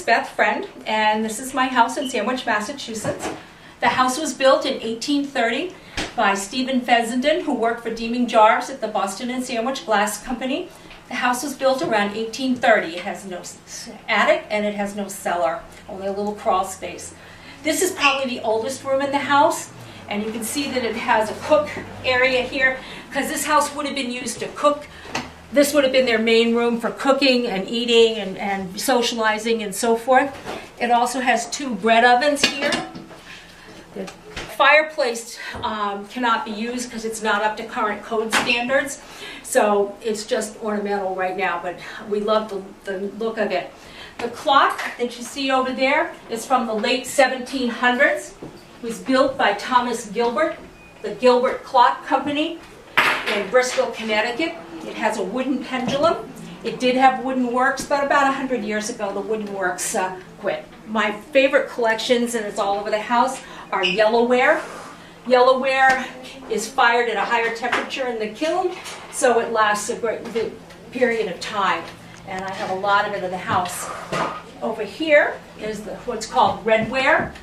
is Beth Friend, and this is my house in Sandwich, Massachusetts. The house was built in 1830 by Stephen Fessenden, who worked for Deeming Jars at the Boston and Sandwich Glass Company. The house was built around 1830. It has no attic and it has no cellar, only a little crawl space. This is probably the oldest room in the house, and you can see that it has a cook area here, because this house would have been used to cook. This would have been their main room for cooking and eating and socializing and so forth. It also has 2 bread ovens here. The fireplace cannot be used because it's not up to current code standards, so it's just ornamental right now, but we love the look of it. The clock that you see over there is from the late 1700s. It was built by Thomas Gilbert, the Gilbert Clock Company in Bristol, Connecticut. It has a wooden pendulum. It did have wooden works, but about 100 years ago the wooden works quit. My favorite collections, and it's all over the house, are yellowware. Yellowware is fired at a higher temperature in the kiln, so it lasts a great period of time. And I have a lot of it in the house. Over here is what's called redware.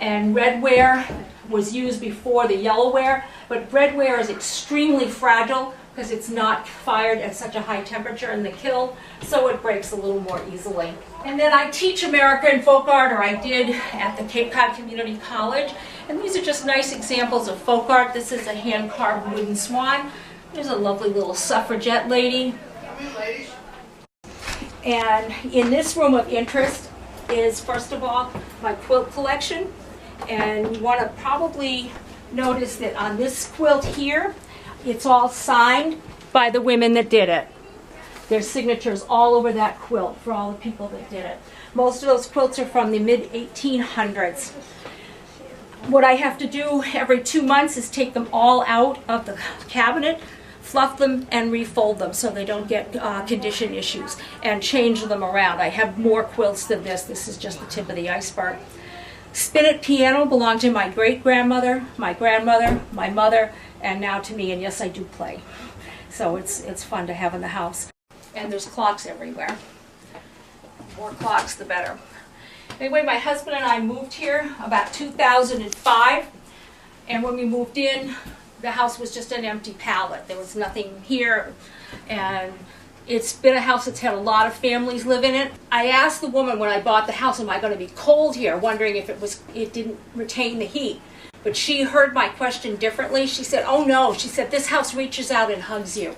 And redware was used before the yellowware, but redware is extremely fragile because it's not fired at such a high temperature in the kiln, so it breaks a little more easily. And then I teach American folk art, or I did, at the Cape Cod Community College, and these are just nice examples of folk art. This is a hand-carved wooden swan. There's a lovely little suffragette lady. And in this room of interest is, first of all, my quilt collection. And you want to probably notice that on this quilt here, it's all signed by the women that did it. There's signatures all over that quilt for all the people that did it. Most of those quilts are from the mid-1800s. What I have to do every 2 months is take them all out of the cabinet, fluff them, and refold them so they don't get condition issues, and change them around. I have more quilts than this. This is just the tip of the iceberg. Spinet piano belonged to my great-grandmother, my grandmother, my mother, and now to me, and yes, I do play. So it's fun to have in the house. And there's clocks everywhere. The more clocks, the better. Anyway, my husband and I moved here about 2005, and when we moved in, the house was just an empty pallet. There was nothing here, and it's been a house that's had a lot of families live in it. I asked the woman when I bought the house, am I going to be cold here, wondering if it didn't retain the heat. But she heard my question differently. She said, oh no, she said, this house reaches out and hugs you.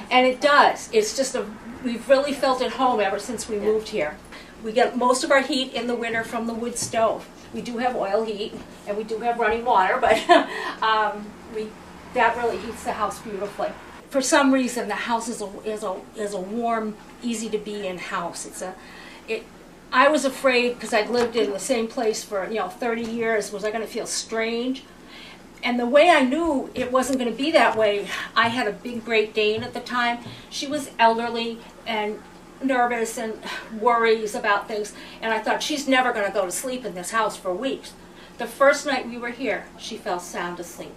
And it does. It's just we've really felt at home ever since we moved here. We get most of our heat in the winter from the wood stove. We do have oil heat, and we do have running water, but that really heats the house beautifully. For some reason, the house is a warm, easy to be in house. I was afraid, because I'd lived in the same place for 30 years, was I going to feel strange? And the way I knew it wasn't going to be that way, I had a big Great Dane at the time. She was elderly and nervous and worries about things, and I thought, she's never going to go to sleep in this house for weeks. The first night we were here, she fell sound asleep.